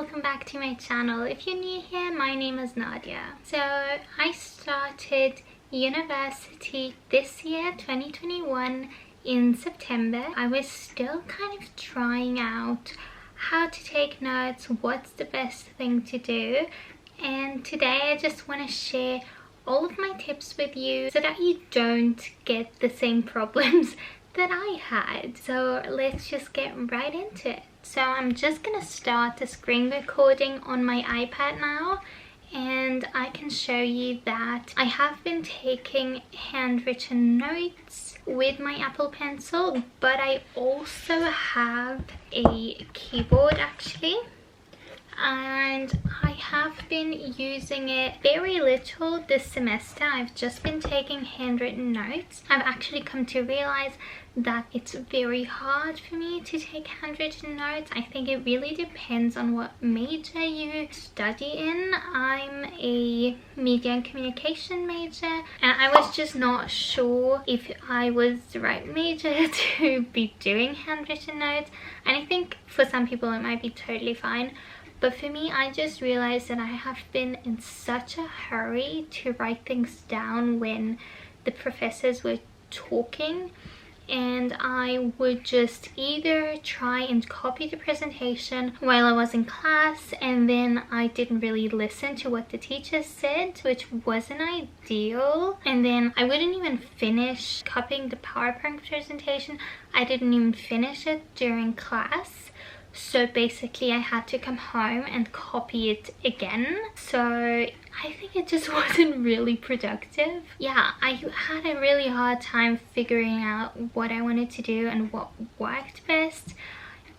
welcome back to my channel. If you're new here, my name is Nadia. So I started university this year, 2021, in September. I was still kind of trying out how to take notes, what's the best thing to do, and today I just want to share all of my tips with you so that you don't get the same problems that I had. So let's just get right into it. So I'm just gonna start the screen recording on my iPad now, and I can show you that I have been taking handwritten notes with my Apple Pencil, but I also have a keyboard actually, and I have been using it very little this semester. I've just been taking handwritten notes. I've actually come to realize that it's very hard for me to take handwritten notes. I think it really depends on what major you study in. I'm a media and communication major, and I was just not sure if I was the right major to be doing handwritten notes, and I think for some people it might be totally fine. But for me, I just realized that I have been in such a hurry to write things down when the professors were talking, and I would just either try and copy the presentation while I was in class, and then I didn't really listen to what the teacher said, which wasn't ideal, and then I wouldn't even finish copying the PowerPoint presentation. I didn't even finish it during class. So basically I had to come home and copy it again. So I think it just wasn't really productive. Yeah, I had a really hard time figuring out what I wanted to do and what worked best.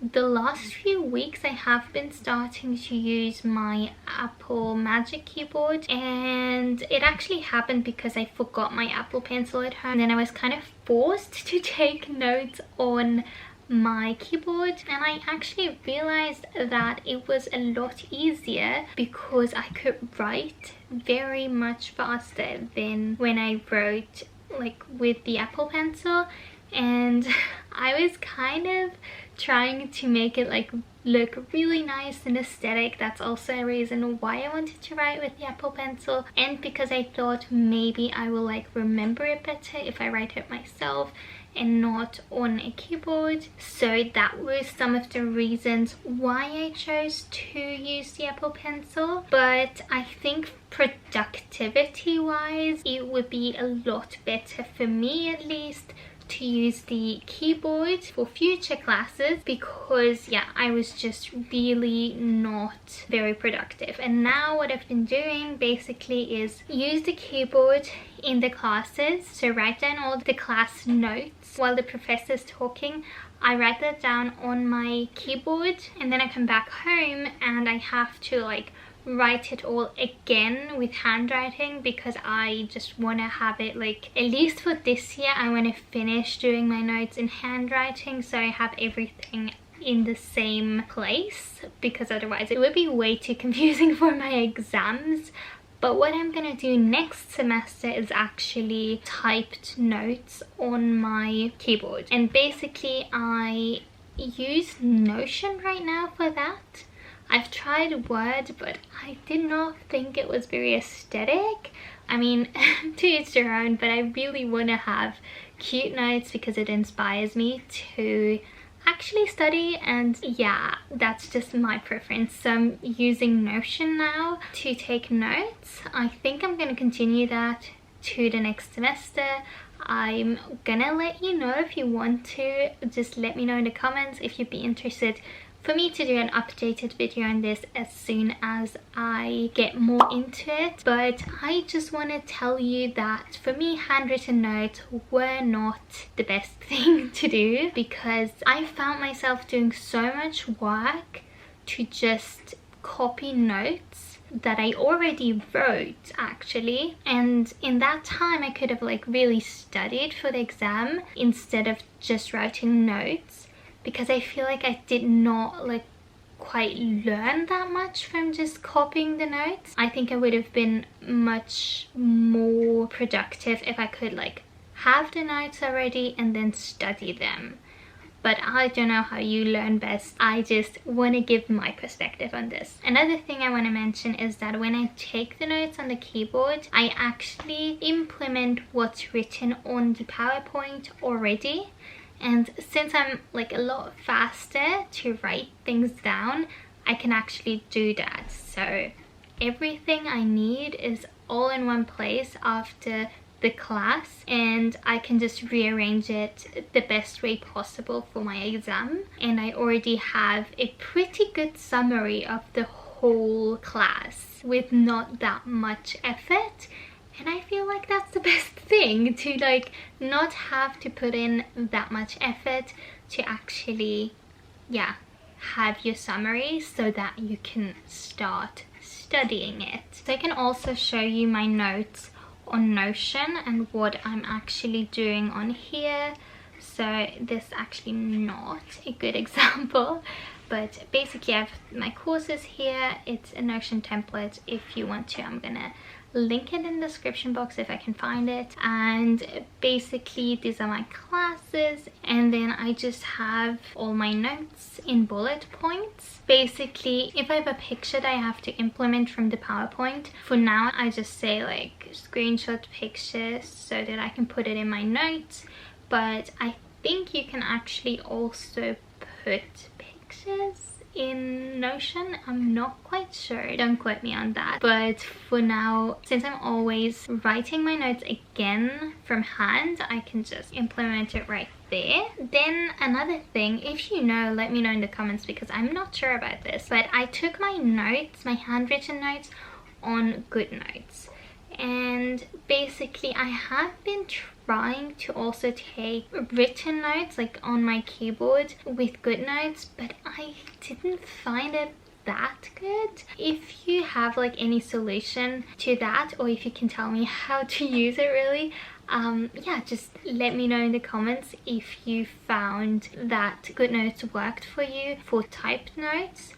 The last few weeks I have been starting to use my Apple Magic Keyboard, and it actually happened because I forgot my Apple Pencil at home. Then I was kind of forced to take notes on my keyboard, and I actually realized that it was a lot easier because I could write very much faster than when I wrote like with the Apple Pencil. And I was kind of trying to make it like look really nice and aesthetic. That's also a reason why I wanted to write with the Apple Pencil, and because I thought maybe I will like remember it better if I write it myself and not on a keyboard. So that was some of the reasons why I chose to use the Apple Pencil. But I think productivity wise it would be a lot better for me, at least, to use the keyboard for future classes, because yeah, I was just really not very productive. And now what I've been doing basically is use the keyboard in the classes. So write down all the class notes while the professor's talking. I write that down on my keyboard, and then I come back home and I have to like write it all again with handwriting, because I just want to have it like, at least for this year, I want to finish doing my notes in handwriting so I have everything in the same place, because otherwise it would be way too confusing for my exams. But what I'm gonna do next semester is actually typed notes on my keyboard, and basically I use Notion right now for that. I've tried Word, but I did not think it was very aesthetic. I mean, to each their own, but I really want to have cute notes because it inspires me to actually study, and yeah, that's just my preference. So I'm using Notion now to take notes. I think I'm going to continue that to the next semester. I'm gonna let you know if you want to. Just let me know in the comments if you'd be interested for me to do an updated video on this as soon as I get more into it. But I just want to tell you that for me, handwritten notes were not the best thing to do, because I found myself doing so much work to just copy notes that I already wrote actually, and in that time I could have like really studied for the exam instead of just writing notes, because I feel like I did not like quite learn that much from just copying the notes. I think I would have been much more productive if I could like have the notes already and then study them. but I don't know how you learn best. I just want to give my perspective on this. Another thing I want to mention is that when I take the notes on the keyboard, I actually implement what's written on the PowerPoint already. And since I'm like a lot faster to write things down, I can actually do that. So everything I need is all in one place after the class, and I can just rearrange it the best way possible for my exam. And I already have a pretty good summary of the whole class with not that much effort. And I feel like that's the best thing, to like not have to put in that much effort to actually, yeah, have your summary so that you can start studying it. So I can also show you my notes on Notion and what I'm actually doing on here. So this is actually not a good example, but basically I have my courses here. It's a Notion template. If you want to, I'm gonna link it in the description box if I can find it. And basically these are my classes, and then I just have all my notes in bullet points. Basically, if I have a picture that I have to implement from the PowerPoint, for now I just say like screenshot picture so that I can put it in my notes. But I think you can actually also put pictures in Notion. I'm not quite sure, don't quote me on that. But for now, since I'm always writing my notes again from hand, I can just implement it right there. Then another thing, if you know, let me know in the comments, because I'm not sure about this, but I took my notes, my handwritten notes, on GoodNotes. And basically I have been trying to also take written notes like on my keyboard with GoodNotes, but I didn't find it that good. If you have like any solution to that, or if you can tell me how to use it really, yeah, just let me know in the comments if you found that GoodNotes worked for you for typed notes.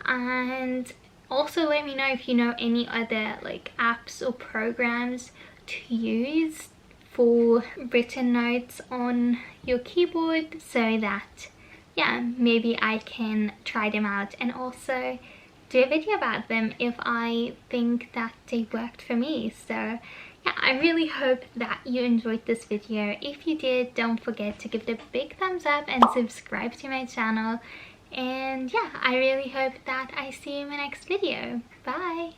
And also let me know if you know any other like apps or programs to use for written notes on your keyboard, so that, yeah, maybe I can try them out and also do a video about them if I think that they worked for me. So yeah, I really hope that you enjoyed this video. If you did, don't forget to give it a big thumbs up and subscribe to my channel. And yeah, I really hope that I see you in my next video. Bye!